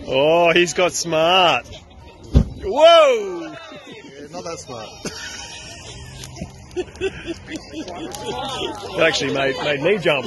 Oh, he's got smart. Whoa! Yeah, not that smart. It actually made me jump.